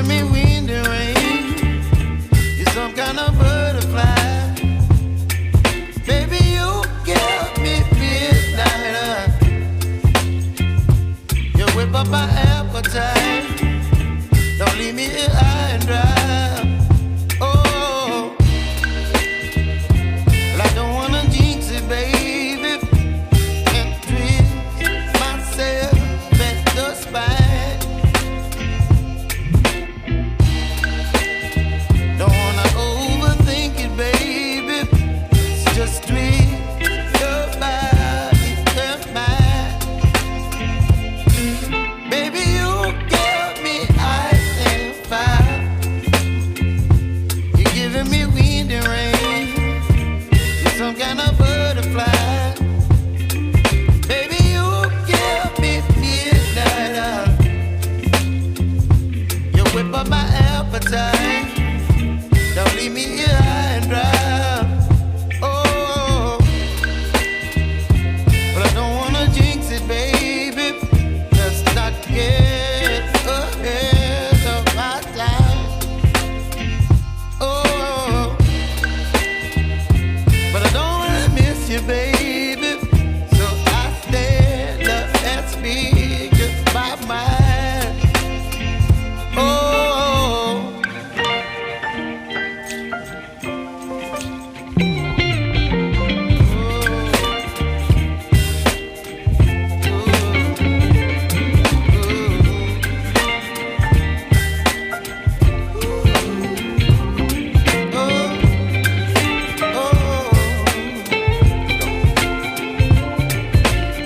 giving me wind and rain. You're some kind of butterfly. Baby, you give me midnight. You whip up my appetite. Don't leave me here high and dry. Oh, well, I don't wanna jinx it, baby. Can't twist myself at the spine. Don't wanna overthink it, baby. It's just twist your body and mine. Baby, you give me ice and fire. You're giving me wind and rain. You're some kind of butterfly. Baby, you give me midnight. You whip up my appetite. Don't leave me here high and dry. Oh, but I don't wanna jinx it, baby. Let's not get ahead of my time. Oh, but I don't wanna miss you, baby. So I stand up and speak just my mind. Oh.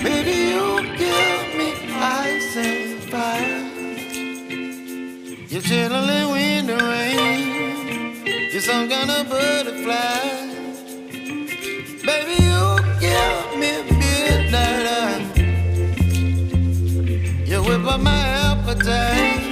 Baby, you give me ice and fire. You're chilling wind and rain. You're some kind of butterfly. Baby, you give me midnight. You whip up my appetite.